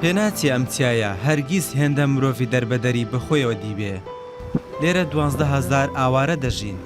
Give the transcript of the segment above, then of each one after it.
پێناچی ئەم چایە هەرگیز هێندە مرۆڤی دەربەدەری بەخۆیەوە دیبێ. لێرە 12,000 ئاوارە دەژین.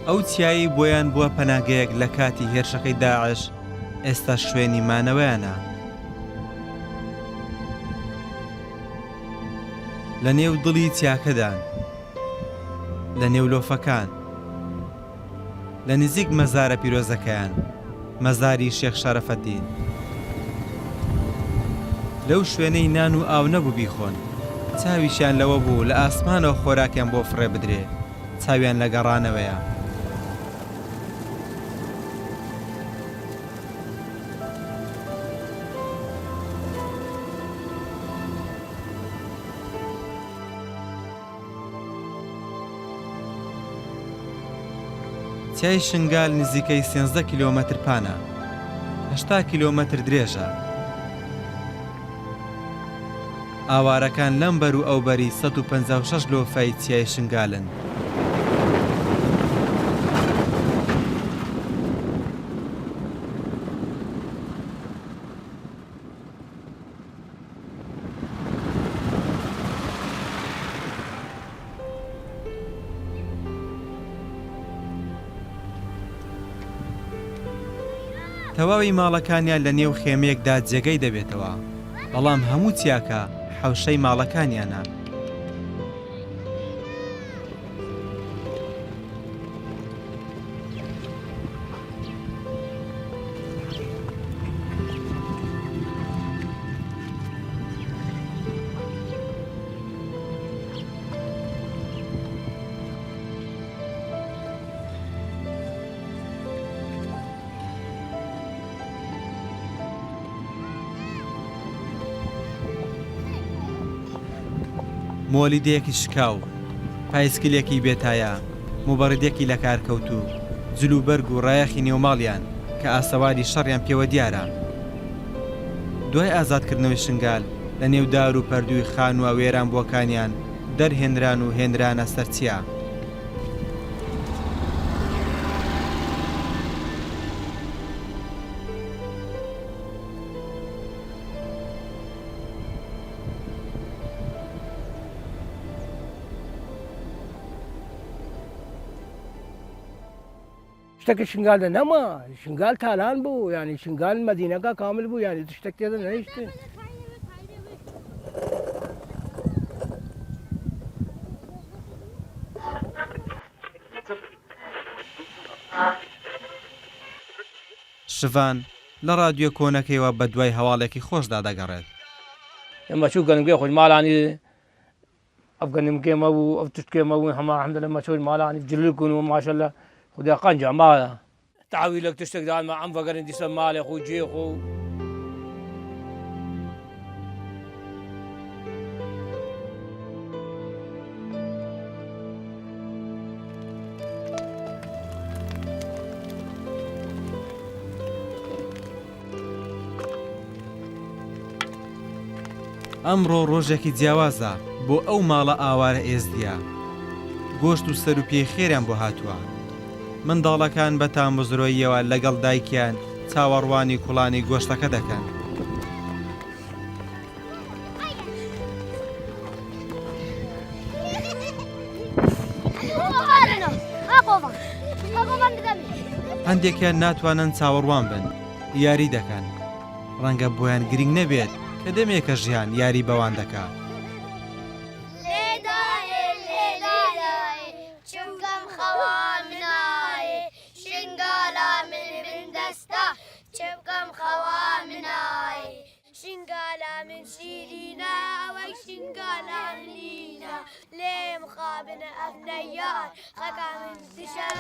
ئەو چیایی بۆیان بووە پەناگەیەک لە کاتی هێرشەکەی داعش، ئێستا شوێنی مانەوەیانە. لە نێو دڵی چیاکەدان، لە نێو لۆفەکان، لە نزیک مەزارە پیرۆزەکەیان، مەزاری شێخ شەرەفەدین. لەو شوێنەی نان و ئاو نەبوو بیخۆن، چاویشیان لەوە بوو لە ئاسمانەوە خۆراکیان بۆ فڕێ بدرێ، چاویان لە گەڕانەوەیە. چای شنگال نزیکەی 13 کیلۆمەتر پانە، 80 کیلۆمەتر درێژە. ئاوارەکان لەم بەر و ئەو بەری 156 لۆفەی چای شنگالن. تەواوی ماڵەکانیان لە نێو خێمەیەکدا جێگەی دەبێتەوە، بەڵام هەموو چیاکە حەوشەی ماڵەکانیانە. مۆلیدەیەکی شکاو، پایسکلێکی بێتایە، موبەڕیدێکی لە کارکەوتو، جلوبەرگ و ڕایەخی نێوماڵیان کە ئاسەواری شەڕیان پێوە دیارە. دوای ئازادکردنەوەی شنگال لە نێو دار و پەردووی خان و وێران بۆکانیان دەرهێنران و هێنرانە سەرچیا. شتێکی شنگالە نەما، شنگال تالان بوو، ینی شنگال مەدینەکە کامل بوو، ینی شتێک تێدا نەهێشتن. شڤان لە ڕادیۆ کۆنەکەیەوە بە دوای هەواڵێکی خۆشدا دەگەڕێت. ئێمە چوو گەنمگەی خۆی ماڵانی ئەف گەنمگێمە بوو، ئەف تشتکێمە بوو، هەما حەمدەلله مەچۆی ماڵانی جلوکن و ماشەلله خودیا قەنجە ماە تعویلك تشتك دان ما عم فقر دي سمالي اخو جيخو ئەمڕۆ ڕۆژێکی جیاوازە بۆ ئەو ماڵە ئاوارە ئێزدیا. گۆشت و سەر و پێی خێریان بۆ هاتووە. منداڵەکان بە تامۆزرۆییەوە لەگەڵ دایکیان چاوەڕوانی کوڵانی گۆشتەکە دەکەن. هەندێکیان ناتوانن چاوەڕوان بن، یاری دەکەن. ڕەنگە بۆیان گرنگ نەبێت کە دەمێکە ژیان یاری بەوان دەکات. شنگالا من شیرینا وەی شنگالا منینە لێم خا بن أفنيار خكا من انتشار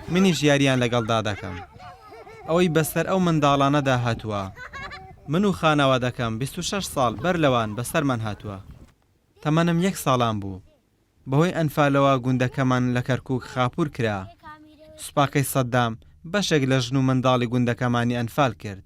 منیش یاریان لەگەڵدا دەکەم ئەوەی بەسەر ئەو منداڵانەدا هاتووە من و خانەوە دەکەم 26 ساڵ بەر لەوان بەسەرمان هاتووە تەمەنم 1 ساڵان بوو بەهۆی ئەنفالەوە گوندەکەمان لە کەرکووک خاپور کرا سوپاکەی سەددام بەشێک لە ژن و منداڵی گوندەکەمانی ئەنفال کرد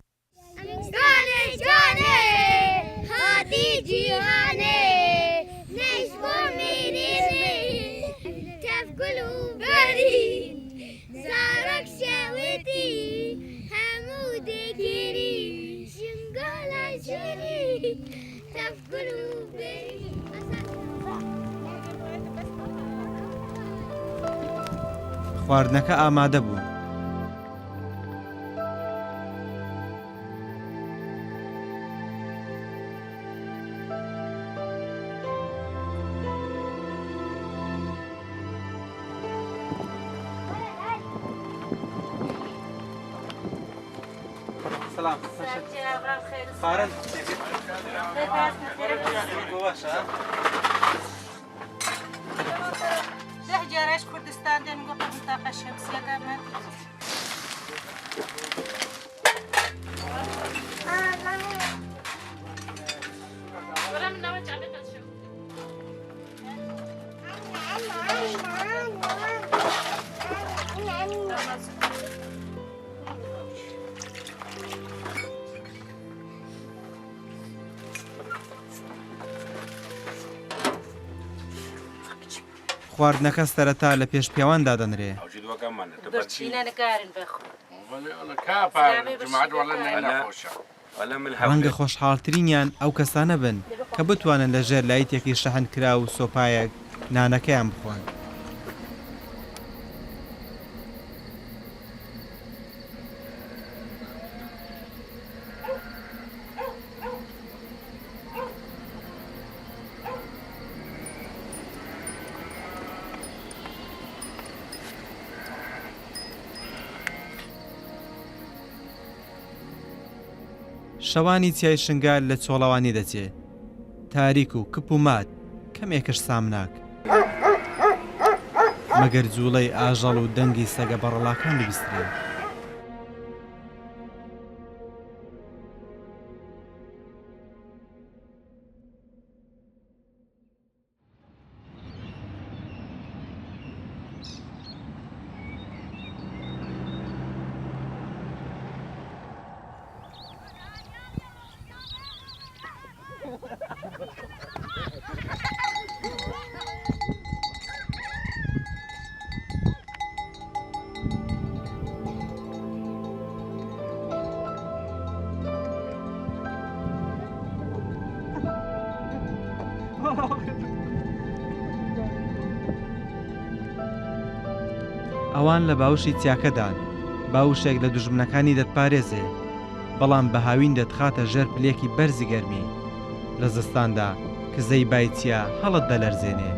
خواردنەکە ئامادە بوو سلام خارن جارش کردستان دن گفت منطقه شمسیه دامن خواردنەکە سەرەتا لە پێش پیاواندا دەنرێ ڕەنگە خۆشحاڵترینیان ئەو کەسانە بن کە بتوانن لە ژێر لایتێکی شەحن کرا و سۆپایەک نانەکەیان بخۆن شەوانی چیای شنگال لە چۆڵەوانی دەچێ تاریک و کپ و مات کەمێکش سامناک مەگەر جوڵەی ئاژەڵ و دەنگی سەگە بەڕەڵاکان ببیسترێ ئەوان لە باوشی چیاکەدان باوشێک لە دوژمنەکانی دەتپارێزێ بەڵام بە هاوین دەتخاتە ژێر پلێکی بەرزی گەرمی لە زستاندا کزەی بای چیا هەڵت دەلەرزێنێ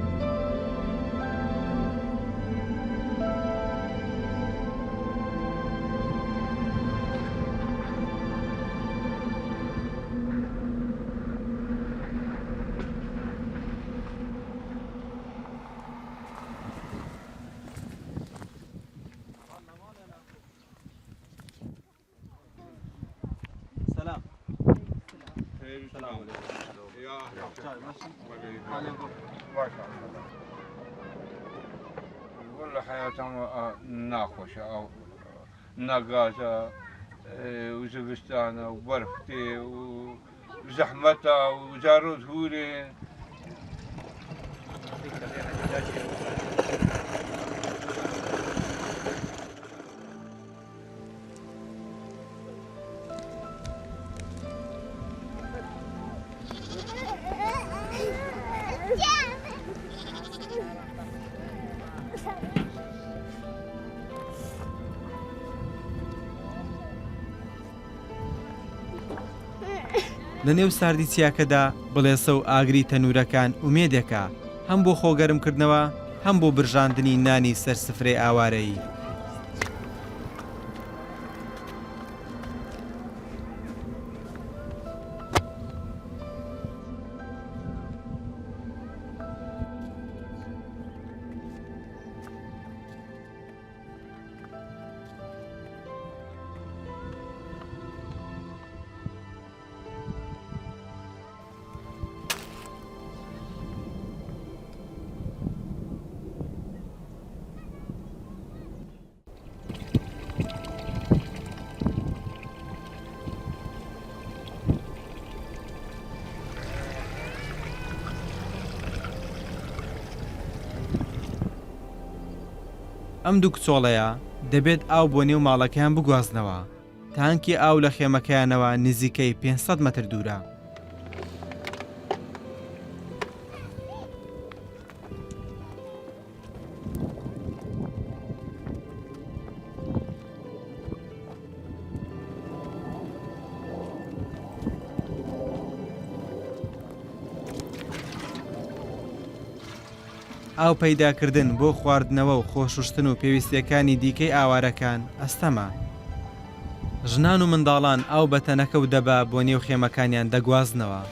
والله حياتهم ناخوشة أو نقازة وزبستان وبرفتي وزحمتها وزارود هوري لە نێو ساردی چیاکەدا بڵێسە و ئاگری تەنورەکان ئومێدێکە هەم بۆ خۆگەرمکردنەوە هەم بۆ برژاندنی نانی سەرسفرەی ئاوارەیی. ئەم دوو کچۆڵەیە دەبێت ئاو بۆ نێو ماڵەکەیان بگوازنەوە. تانکی ئاو لە خێمەکەیانەوە نزیکەی 500 مەتر دوورە. ئاو پەیداکردن بۆ خواردنەوە و خۆشوشتن و پێویستیەکانی دیکەی ئاوارەکان ئەستەمە. ژنان و منداڵان ئاو بە تەنەکە و دەبا بۆ نێو خێمەکانیان دەگوازنەوە.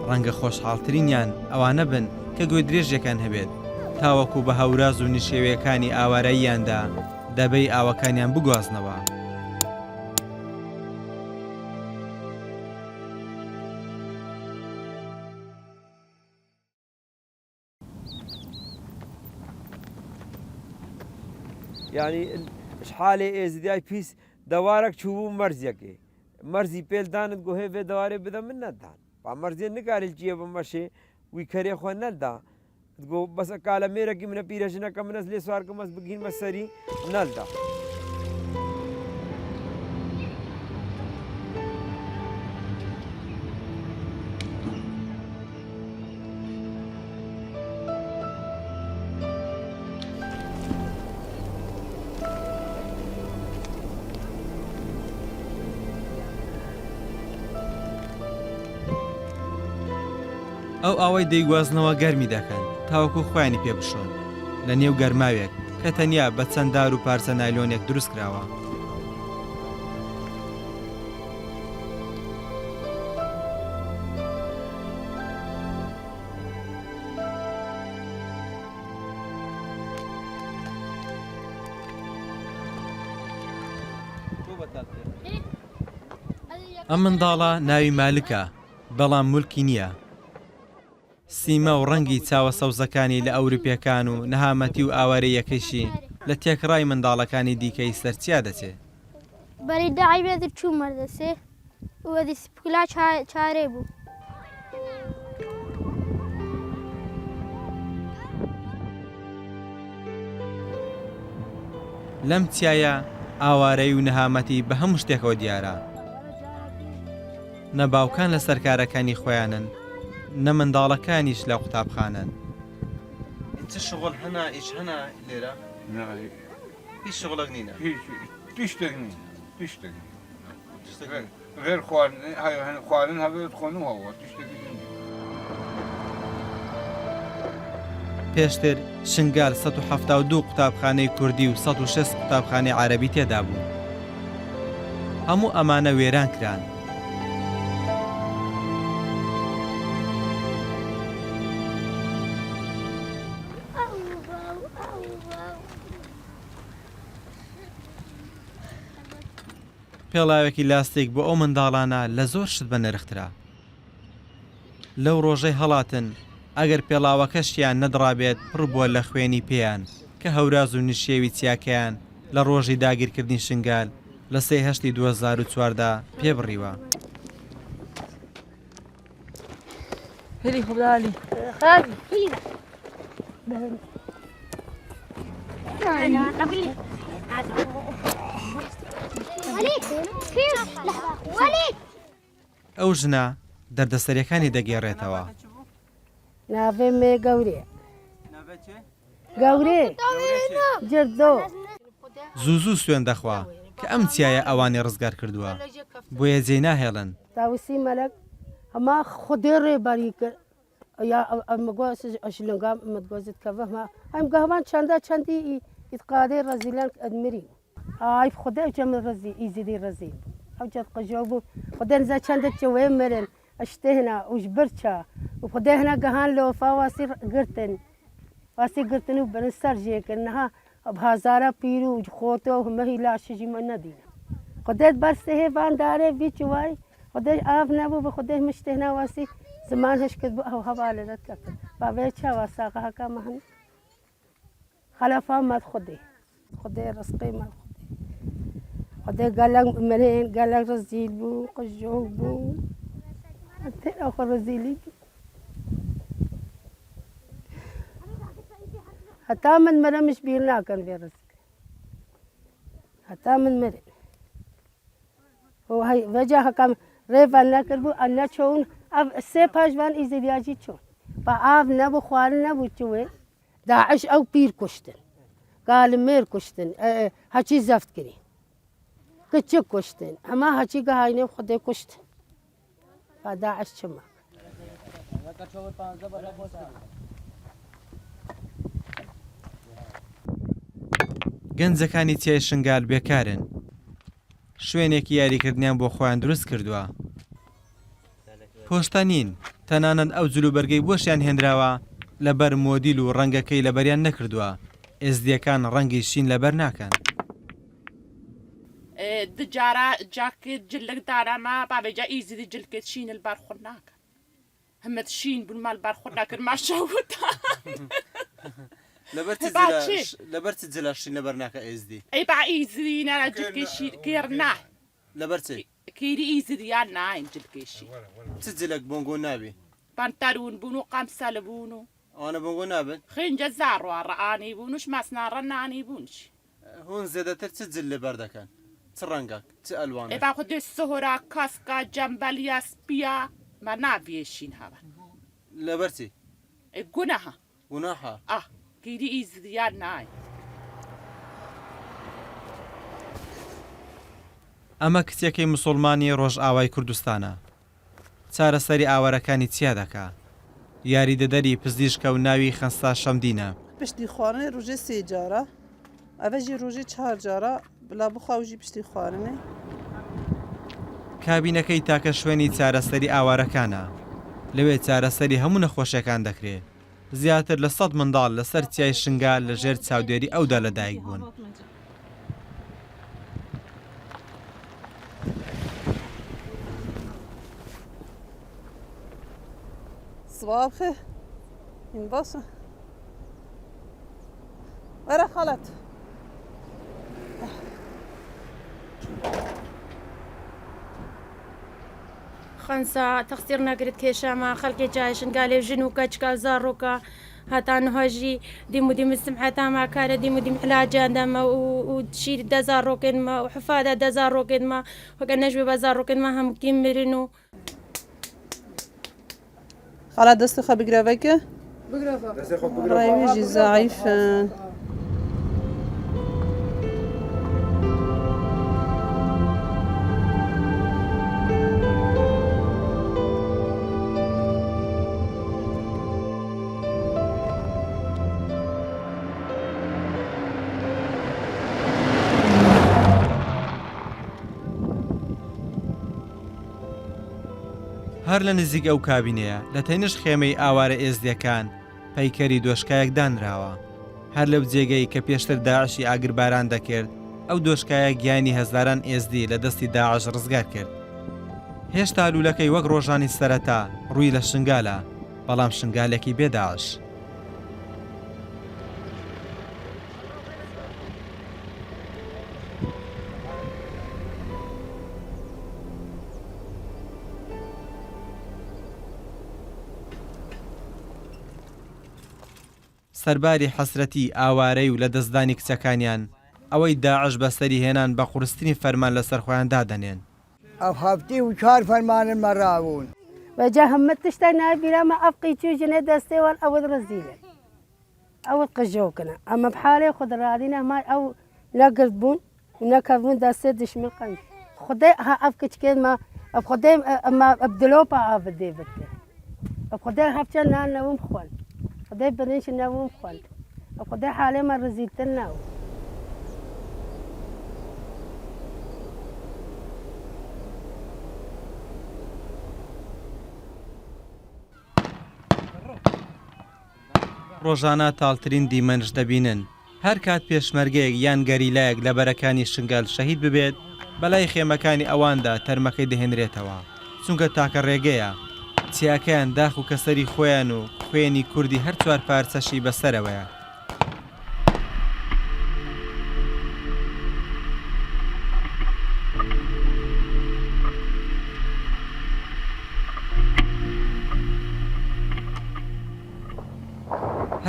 ڕەنگە خۆشحاڵترینیان ئەوانە بن کە گوێ درێژەکان هەبێت تاوەکو بە هەوراز و نشێوەکانی ئاوارەییاندا دەبەی ئاوەکانیان بگوازنەوە. یعنی شحالێ ئێزیای پیس دەوارێک چوو مەرزیەکێ مەرزی پێلدانت گۆ هێوێ دەوارێ بدە من نەدان با مەرزیێ نکارێت جیە بە مەشێ وی کەرێ خۆ نەلدا گۆ بەسە کالە مێرەکی منە پیرەژنەکە منەس لێ سوارکە مەس بگینمە سەری نەلدا. ئەو ئاوەی دەیگوازنەوە گەرمی دەکەن تاوەکو خۆیانی پێ بشۆن لە نێو گەرماوێک کە تەنیا بە چەند دار و پارچە نایلۆنێک دروست کراوە. ئەم منداڵە ناوی مالکە بەڵام مولکی نییە. سیمە و ڕەنگی چاوە سەوزەکانی لە ئەوروپیەکان و نەهامەتی و ئاوارەیەکەیشی لە تێکڕای منداڵەکانی دیکەی سەرچیا دەچێت. بەری داعی بێت چوو مەردەسێ وەدی سپکلا چارێ بوو. لەم چایە ئاوارەی و نەهامەتی بە هەموو شتێکەوە دیارە. نە باوکان لە سەرکارەکانی خۆیانن نە منداڵەکانیش لە قوتابخانەن. چ شغل هەنا ئیش هەنا لێرە؟ هیچ شغلك نينا؟ تشتغني غير خوارن هذا يدخلون هو تشتغني. پێشتر شنگال 172 قوتابخانەی کوردی و 106 قوتابخانەی عەرەبی تێدا بوو. هەموو ئەمانە وێران کران. پێڵاوێکی لاستیک بۆ ئەو منداڵانە لە زۆر شت بە نرخترا. لەو ڕۆژەی هەڵاتن ئەگەر پێڵاوەکەشیان نەدڕابێت پڕ بووە لە خوێنی پێیان کە هەوراز و نشێوی چیاکەیان لە ڕۆژی داگیرکردنی شنگال لە 3 هەشتی 2014 پێبڕیوە. هلي خبالي خالي وليد كيف وليد ئەو ژنە دەردەسەریەکانی دەگێڕێتەوە. نافێ مێ گەورێ گەورێ جردۆ زوو سوێن دەخوا کە ئەم چایە ئەوانی ڕزگار کردووە بۆیە جێ ناهێڵن. تاوسی مەلک ئەما خودێ ڕێبەری کرد یا ئەمەگوۆ ئەشلنگام مدگۆزت کەڤەما ئەم گەهوان چەندە چەندی ئیتقادەی ڕەزیلان ئەدمری ئای خودێ جەمە ڕزی ئیزیدی ڕزی ئەو جەت قژۆ بوو خودێ نزە چەندە چوێ مرن ئەشتێ هێنا وش برچە و خودێ هێنا گەهان لە وەفا واسی گرتن واسی گرتن و بەرن سەر ژێکردنەها هزارە پیر و خۆتۆ هەمەهی لاشژی من نەدینە خودێت بەرسە هێوان دارێ بیچ وای خودێ ئاف نەبوو بە خودێ مشتێ هێنا واسی زمان هەش کرد بوو ئەو هەوا لەدەت کەکرد بابێ چاوا ساقەکە مەهن خەلەفا مەد خودێ خودێ ڕزقی مەد خودێ گەلەک مرێن گەلەک ڕزیل بوو قژۆ بوو ئەو خۆ ڕزیلی هەتا من مرەمش بیر ناکەن بێ ڕزق هەتا من مرێ وەجا هەکەم ڕێڤان نەکرد بوو ئەنە چۆن سێ پاشوان ئیزدیاجی چۆن بە ئاv نەبوو خواردن نەبوو چوێ داعش ئەو پیر کوشتن گالمێر کوشتن هەچی زەفت کردی کچک کوشتن ئەمە هەچی گەهاینێ خودێ کوشتن با داعش چما گەنجەکانی چای شنگال بێکارن شوێنێکی یاریکردنیان بۆ خۆیان دروست کردووە پۆشتە نین تەنانەت ئەو جلوبەرگەی بۆشیان هێنراوە لەبەر مۆدیل و ڕەنگەکەی لەبەریان نەکردووە ئێزدیەکان ڕەنگی شین لەبەر ناکەن دجارە جاکت جلک دارەما بابێجا ئیزیدی جلکت شین البەر خۆ ناکەن هەمەت شین بوون مال بەر خۆ ناکرد ماشەوتە لەبەر چ جلاشین لەبەر ناکە ئێزدی ئەی با ئیزی نارە جلکێشی کێر نای لەبەر چ کێری ئیزیدیان ناین جلکێشی چ جلک بۆنگۆ نابێ پانتەرون بوون و قەمسەل بوون و ئەوانە بۆنگۆ نابن خێنجە زاڕوا ڕەئانی بوون وش مەسناڕە نانی بوونش هۆن زێدەتر چ جل لەبەر دەکەن چ ڕەنگە چ ئەلوانە ئەی با خۆ دێ سۆهۆرا کەسکە جەمبەلیا سپیا مە نابێشین هەبن لەبەر چی ئەی گونەها گوناحە ئا کێری ئیزیدیان نای ئەمە کچێکی موسڵمانی ڕۆژئاوای کوردستانە چارەسەری ئاوارەکانی چیا دەکا یاریدەدەری پزیشکە و ناوی خەنسا شەمدینە پشتی خواردنê rojê sê cara ev jî rojê çar cara bila bixwe jî piştî xwarinê کابینەکەی تاکە شوێنی چارەسەری ئاوارەکانە لەوێ چارەسەری هەموو نەخۆشیەکان دەکرێت زیاتر لە 100 منداڵ لەسەر چای شنگال لەژێر چاودێری ئەودا لەدایک بوون Sıvab xê in basa were xalet خەنسا تەقسیر نەکرێت کێشەمە خەڵکی جایشن گالێ ژن و کەچکە زارڕۆکە هەتان هۆژی دیمودی مستمحەتاما کارە دیمودیم علاجاندەمە و شیر دەزارڕۆکردمە و حفادە دەزارڕۆکردمە وەگە نەژوێ بەزارڕۆکردمە هەمووکی مرن و xalet destê xwe bigire veke rayê jî zayîf هەر لە نزیک ئەو کابینەیە لە تەنیش خێمەی ئاوارە ئێزدیەکان پەیکەری دۆشکایەک دانراوە هەر لەو جێگەی کە پێشتر داعشی ئاگرباران دەکرد ئەو دۆشکایە گیانی هەزاران ئێزدی لە دەستی داعش ڕزگار کرد هێشتا لوولەکەی وەک ڕۆژانی سەرەتا ڕووی لە شنگالە بەڵام شنگالێکی بێداعش سەرباری حەسرەتی ئاوارەی و لە دەستدانی کچەکانیان ئەوەی داعش بەسەری هێنان بە قورستنی فەرمان لەسەر خۆیان دادەنێن. ئەو هەفتی و 4 فەرمانن مەڕاون وجا همت تشتا نابيرا ما أبقي تشوجنا دستي والأود رزيلة أود قجوكنا أما بحالي خد رادينا ما أو نقربون ونكربون دستي دش من قنج خدي ها أبقي كده ما خدي ما أبدلوا بعض ديفت خدي هفتشان نان نوم خوان خدي بنيش نوم خوان خدي حالي ما رزيلت الناو ڕۆژانە تاڵترین دیمەنش دەبینن هەر کات پێشمەرگەیەک یان گەریلایەک لە بەرەکانی شنگال شەهید ببێت بەلای خێمەکانی ئەواندا تەرمەکەی دەهێنرێتەوە چونکە تاکە ڕێگەیە چیاکەیان داخ و کەسەری خۆیان و خوێنی کوردی هەر 4 پارچەشی بەسەرەوەیە.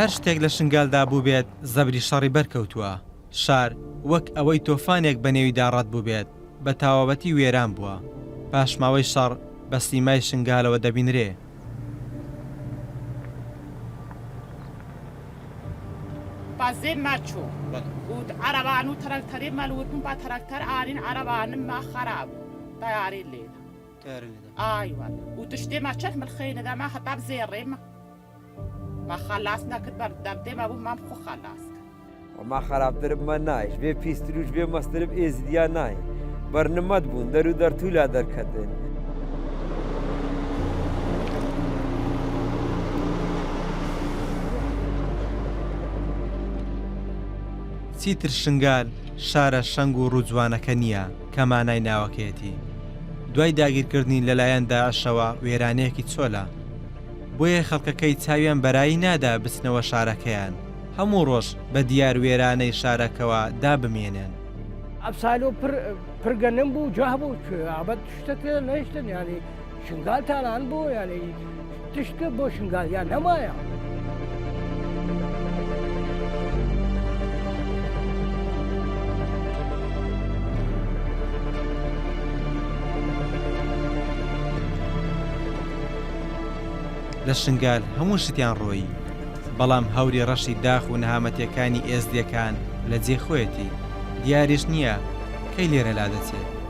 هەر شتێک لە شنگالدا بوو بێت زەبری شەڕی بەرکەوتووە. شار وەک ئەوەی تۆفانێک بە نێویدا ڕەت بوو بێت بە تاوابەتی وێران بووە. پاشماوەی شەڕ بە سیمای شنگالەوە دەبینرێ. بازێ ماچوو و عەرەبان و تەرەکتەرێ مەلوتم با تەرەکتەر ئارین عەرەبانم ما خەراب تەیارێ لێدا ئایوان و تشتێ ما چەند ملخێنەدا ما هەتا بزێڕێمە ما خلاص نکرد بر دردێ ما بوو مام خۆ خلاص ما خراپترم من نایش بێ پیستروش بێ مەسترم ئێزدیا نایە بەرنمەت بوون دەر و دەرتوولا دەرکەتن. چیتر شنگال شارە شەنگ و ڕووجوانەکە نییە کە مانای ناوەکەیەتی. دوای داگیرکردنی لەلایەن داعشەوە وێرانەیەکی چۆلە بۆیە خەڵکەکەی چاویان بەرایی نادا بچنەوە شارەکەیان هەموو ڕۆژ بە دیار وێرانەی شارەکەەوە دابمێنێن. ئەفسال و پرگەنم بوو جا بوو ئابەت شتەکە نەیشتن ینی شنگال تاان بوو ینی تشتە بۆ شنگال یان نەمایە. لە شنگال هەموو شتیان ڕۆیی بەڵام هەوری ڕەشی داخ و نەهامەتیەکانی ئێزدیەکان لە جێخۆیەتی دیاریش نییە کەی لێرە لا دەچێت.